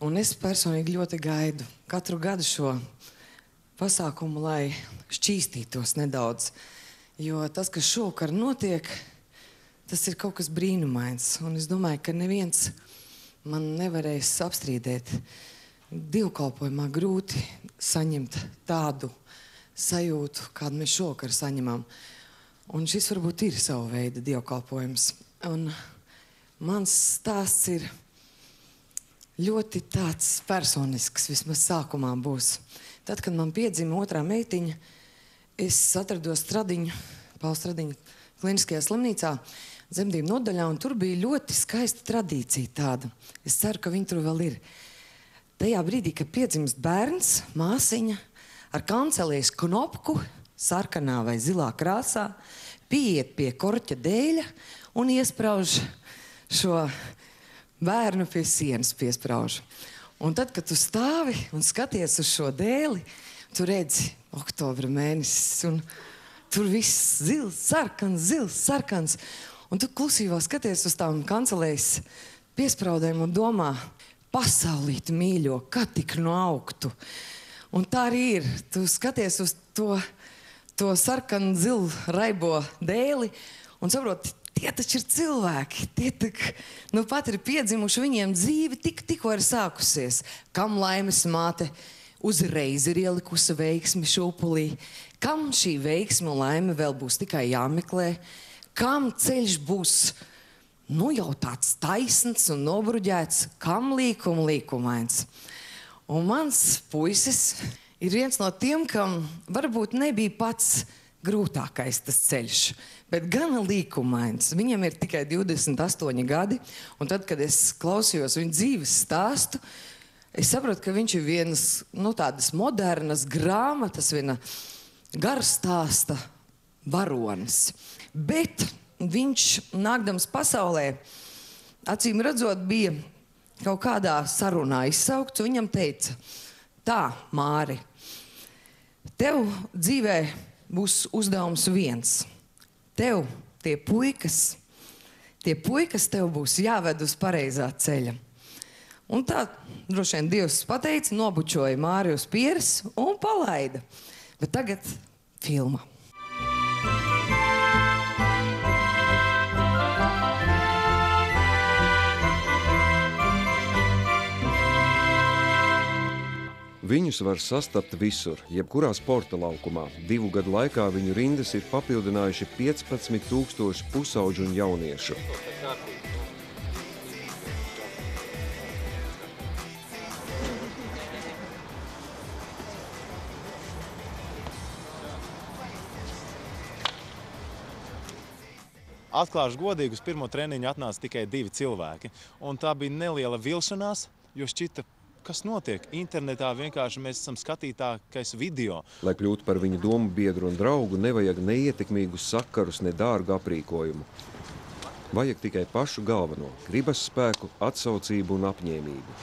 Un es personīgi ļoti gaidu katru gadu šo pasākumu, lai šķīstītos nedaudz. Jo tas, kas šovakar notiek, tas ir kaut kas brīnumains. Un es domāju, ka neviens man nevarēs apstrīdēt. Dievkalpojumā grūti saņemt tādu sajūtu, kādu mēs šovakar saņemam. Un šis varbūt ir savu veidu dievkalpojums. Un mans stāsts ir ļoti tāds personisks, vismaz sākumā būs. Tad, kad man piedzima otrā meitiņa, es atrados Pāvila Stradiņa kliniskajā slimnīcā, dzemdību nodaļā, un tur bija ļoti skaista tradīcija tāda. Es ceru, ka viņi tur vēl ir. Tajā brīdī, kad piedzimst bērns, māsiņa ar kancelēs knopku, sarkanā vai zilā krāsā, pieiet pie korķa dēļa un iesprauž šo bērnu pie sienas piesprauž. Un tad, kad tu stāvi un skaties uz šo dēli, tu redzi oktobra mēnesis, un tur viss zils, sarkans. Un tu klusībā skaties uz tām kancelēs piespraudēm un domā, pasaulīt mīļo, kad tik nu augtu. Un tā arī ir. Tu skaties uz to sarkanu zilu raibo dēli un saproti, tie taču ir cilvēki, tie nu pat ir piedzimuši, viņiem dzīve tikko ir sākusies. Kam laimes māte uzreiz ir ielikusi veiksmi šūpulī, kam šī veiksme un laime vēl būs tikai jāmeklē, kam ceļš būs nu jau tāds taisns un nobruģēts, kam līkumains. Un mans puisis ir viens no tiem, kam varbūt nebija pats grūtākais tas ceļš, bet gana līkumains. Viņam ir tikai 28 gadi, un tad, kad es klausījos viņa dzīves stāstu, es saprotu, ka viņš ir vienas, tādas modernas grāmatas, viena garstāsta varonis. Bet viņš, nākdams pasaulē, acīm redzot, bija kaut kādā sarunā izsaukts, un viņam teica, tā, Māri, tev dzīvē būs uzdevums viens. Tev tie puikas tev būs jāved uz pareizā ceļa. Un tā, droši vien, Dievs pateica, nobučoja Māri uz pieres un palaida. Bet tagad filma. Viņus var sastapt visur, jebkurā sporta laukumā. 2 gadu laikā viņu rindas ir papildinājuši 15,000 pusauģu un jauniešu. Atklāšu godīgi, uz pirmo treniņu atnāca tikai 2 cilvēki. Un tā bija neliela vilšanās, jo šķita, kas notiek? Internetā vienkārši mēs esam skatītākais video. Lai kļūtu par viņu domu biedru un draugu, nevajag neietekmīgus sakarus, ne dārgu aprīkojumu. Vajag tikai pašu galveno – gribas spēku, atsaucību un apņēmību.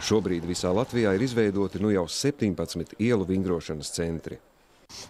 Šobrīd visā Latvijā ir izveidoti jau 17 ielu vingrošanas centri.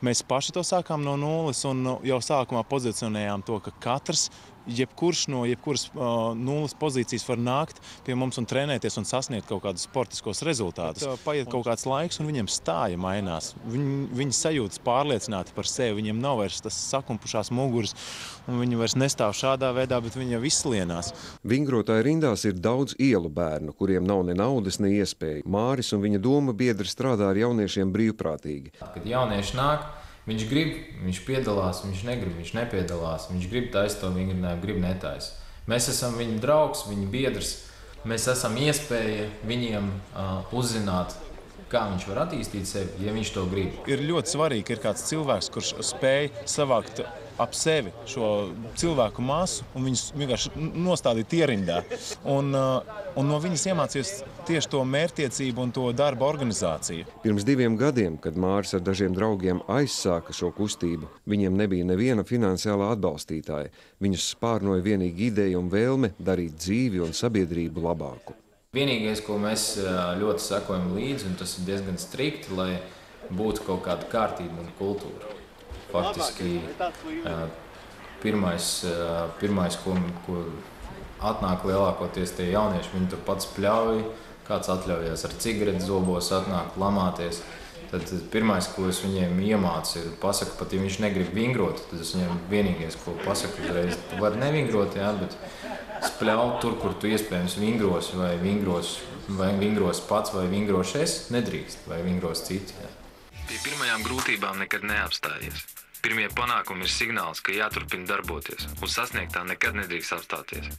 Mēs paši to sākām no nulles un jau sākumā pozicionējām to, ka katrs, jebkurš no jebkuras nulles pozīcijas var nākt pie mums un trenēties un sasniegt kaut kādus sportiskos rezultātus. Paiet kaut kāds laiks un viņiem stāja mainās. Viņi sajūtas pārliecināti par sevi, viņiem nav vairs tas sakumpušās muguras un viņi vairs nestāv šādā veidā, bet viņi jau izslienās. Vingrotāju rindās ir daudz ielu bērnu, kuriem nav ne naudas, ne iespēju. Māris un viņa doma biedri strādā ar jauniešiem brīvprātīgi. Kad jaunieši nāk, viņš grib, viņš piedalās, viņš negrib, viņš nepiedalās, viņš grib taist to vingrinājumu, grib netaist. Mēs esam viņa draugs, viņa biedrs, mēs esam iespēja viņiem uzzināt, kā viņš var attīstīt sevi, ja viņš to grib. Ir ļoti svarīgi, ka ir kāds cilvēks, kurš spēj savākt ap sevi šo cilvēku masu un viņus vienkārši nostādīt ierindā. Un no viņas iemācījos tieši to mērķtiecību un to darba organizāciju. Pirms 2 gadiem, kad Māris ar dažiem draugiem aizsāka šo kustību, viņiem nebija neviena finansiālā atbalstītāja. Viņus spārnoja vienīgi ideja un vēlme darīt dzīvi un sabiedrību labāku. Vienīgais, ko mēs ļoti sekojam līdzi, un tas ir diezgan strikti, lai būtu kaut kāda kārtība un kultūra. Faktiski pirmais, ko atnāk lielākoties tie jaunieši, viņi tur pats pļauj, kāds atļaujās ar cigareti zobos atnākt, lamāties. Tad pirmais, ko es viņiem iemācu, ir pasaku, pat ja viņš negrib vingrot, tad es viņiem vienīgais, ko pasaku uzreiz, tu vari nevingrot, jā, bet spļaut tur, kur tu iespējams vingros, vai vingros pats, vai vingroši es, nedrīkst, vai vingros citi, jā. Pie pirmajām grūtībām nekad neapstājies. Pirmie panākumi ir signāls, ka jāturpina darboties, un sasniegtā nekad nedrīkst apstāties.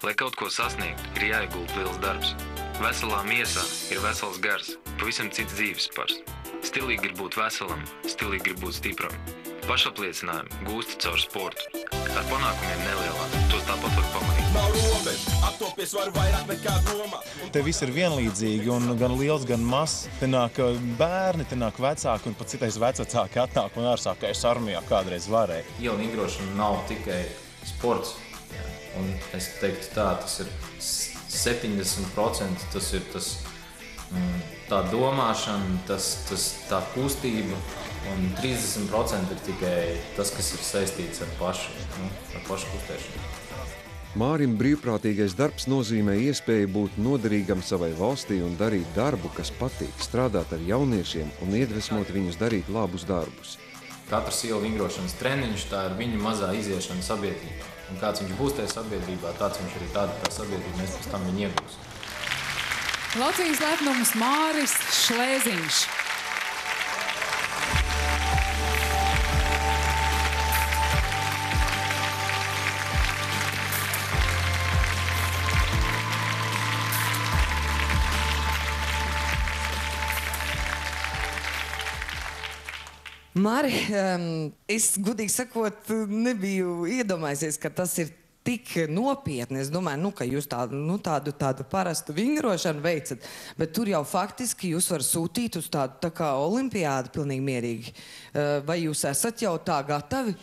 Lai kaut ko sasniegt, ir jāiegulda liels darbs. Veselā miesā ir vesels gars, pavisam cits dzīves spars. Stilīgi ir būt veselam, stilīgi ir būt stipram. Pašapliecinājumu gūsti caur sportu. Ar panākumiem nelielām, tos tāpat var pamanīt. Nav robežu, aptopies var vairāk nekā domā. Te viss ir vienlīdzīgi, un gan liels, gan mazs. Te nāk bērni, te nāk vecāki, un pat citais vecāki atnāk un ārsāk, es armijā kādreiz varēju. Iela vingrošana nav tikai sports, un es teiktu tā, tas ir 70%, tas ir tā domāšana, tā kustība, un 30% ir tikai tas, kas ir saistīts ar pašu kustēšanu. Mārim brīvprātīgais darbs nozīmē iespēju būt noderīgam savai valstī un darīt darbu, kas patīk, strādāt ar jauniešiem un iedvesmot viņus darīt labus darbus. Katrs iela vingrošanas treniņš, tā ir viņa mazā iziešana sabiedrībā. Un kāds viņš būs tajā sabiedrībā, tāds viņš arī tāda tā sabiedrība, mēs pēc tam viņu iegūsim. Latvijas lepnums Māris Šlēziņš. Māri, es godīgi sakot, nebiju iedomājusies, ka tas ir tik nopietni. Es domāju, ka jūs tādu parastu vingrošanu veicat, bet tur jau faktiski jūs var sūtīt uz tādu tā kā olimpiādu pilnīgi mierīgi. Vai jūs esat jau tā gatavi?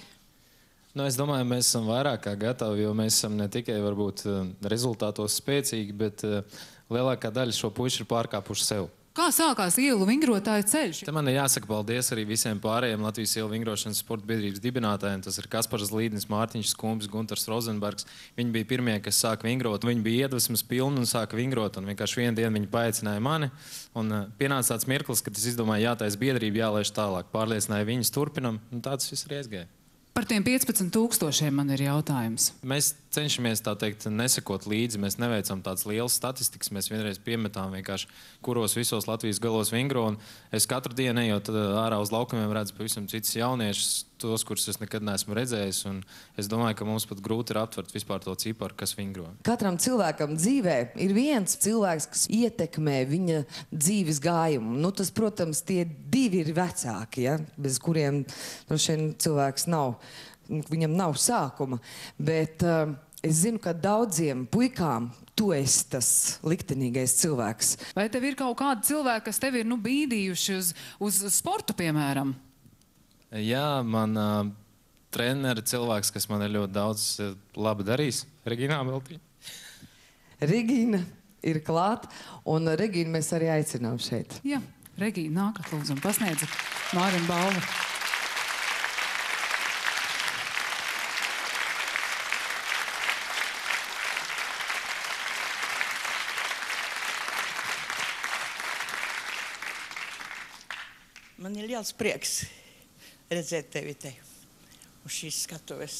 Es domāju, mēs esam vairāk kā gatavi, jo mēs esam ne tikai varbūt rezultātos spēcīgi, bet lielākā daļa šo puišu ir pārkāpuši sev. Kā sākās ielu vingrotāju ceļš? Te man ir jāsaka paldies arī visiem pārējiem Latvijas ielu vingrošanas sporta biedrības dibinātājiem. Tas ir Kaspars Līdnis, Mārtiņš Skumbis, Guntars Rozenbergs. Viņi bija pirmie, kas sāka vingrot. Viņi bija iedvesmas pilni un sāka vingrot. Un vienkārši vienu dienu viņi paaicināja mani. Un pienāca tāds mirklis, kad es izdomāju, jātais biedrība, jālaiž tālāk. Pārliecināju viņus, turpinam. Un tāds viss arī aizgāja. Par tiem 15,000 man ir jautājums. Mēs cenšamies, tā teikt, nesekot līdzi. Mēs neveicam tādas lielas statistikas. Mēs vienreiz piemetām vienkārši, kuros visos Latvijas galos vingro. Un es katru dienu ejot ārā uz laukumiem redzu pavisam citus jauniešus, tos, kurus es nekad neesmu redzējis. Un es domāju, ka mums pat grūti ir aptvert vispār to ciparu, kas vingro. Katram cilvēkam dzīvē ir viens cilvēks, kas ietekmē viņa dzīves gājumu. Tas, protams, tie divi ir vecāki, ja? Bez kuriem šeit cilvēks nav. Viņam nav sākuma, bet es zinu, ka daudziem puikām tu esi tas liktenīgais cilvēks. Vai tev ir kaut kādi cilvēki, kas tevi ir bīdījuši uz sportu, piemēram? Jā, man treneri cilvēks, kas man ir ļoti daudz labi darījis, Regīna Meltiņa. Regīna ir klāt, un Regīnu mēs arī aicinām šeit. Jā, Regīna, nākat lūdzu un pasniedzat Mārim balvu. Man ir liels prieks redzēt tevi te uz šīs skatuves.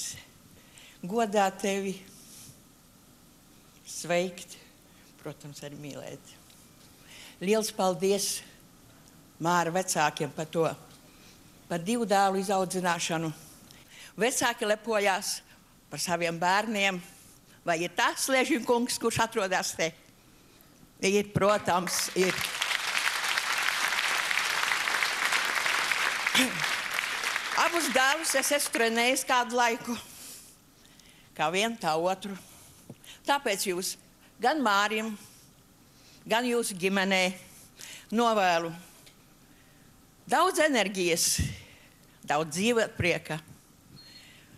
Godāt tevi, sveikt, protams, arī mīlēt. Liels paldies Māra vecākiem par to, par divu dēlu izaudzināšanu. Vecāki lepojās par saviem bērniem. Vai ir tas Slēžņu kungs, kurš atrodas te? Ir, protams, ir. Abus dēlus es esmu trenējis kādu laiku, kā vienu, tā otru. Tāpēc jūs gan Mārim, gan jūsu ģimenē novēlu daudz enerģijas, daudz dzīvotprieka,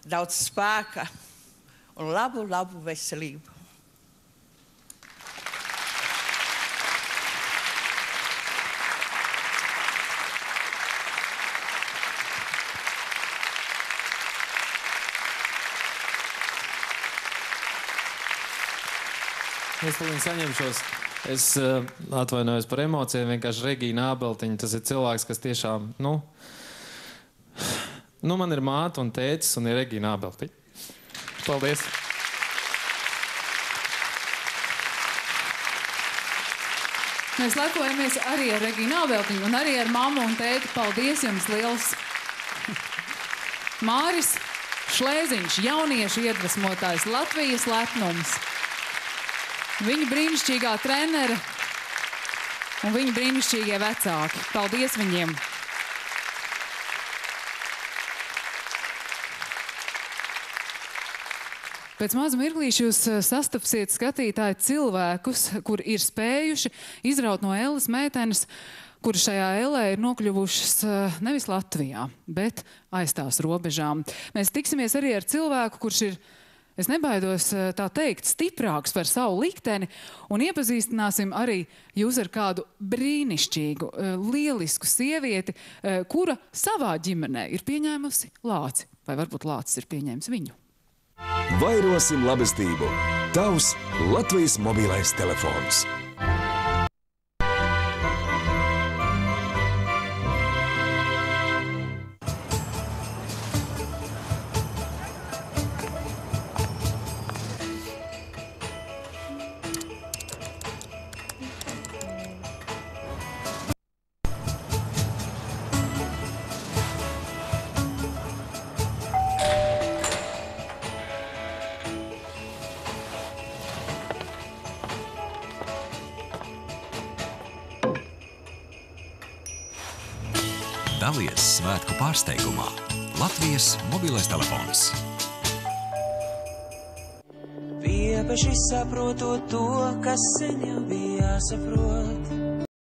daudz spēka un labu veselību. Es saņemšos. Es atvainojos par emocijām, vienkārši Regīna Ābeltiņa, tas ir cilvēks, kas tiešām, man ir māte un tētis un ir Regīna Ābeltiņa. Paldies! Mēs lepojamies arī ar Regīnu Ābeltiņu un arī ar mammu un tēti. Paldies jums liels! Māris Šlēziņš, jauniešu iedvesmotājs, Latvijas lepnums. Viņa brīnišķīgā trenere un viņa brīnišķīgie vecāki. Paldies viņiem! Pēc maza mirklīša jūs sastapsiet skatītāji cilvēkus, kur ir spējuši izraut no elles meitenes, kuri šajā ellē ir nokļuvušas nevis Latvijā, bet aiz tās robežām. Mēs tiksimies arī ar cilvēku, kurš ir, es nebaidos tā teikt, stiprāks par savu likteni, un iepazīstināsim arī jūs ar kādu brīnišķīgu, lielisku sievieti, kura savā ģimenē ir pieņēmusi lāci, vai varbūt lācis ir pieņēmis viņu. Vairosim labestību. Tavs Latvijas mobilais telefons. Dalies svētku pārsteigumā. Latvijas mobilais telefons. Piepeši saprotot to, kas sen jau bija jāsaprot.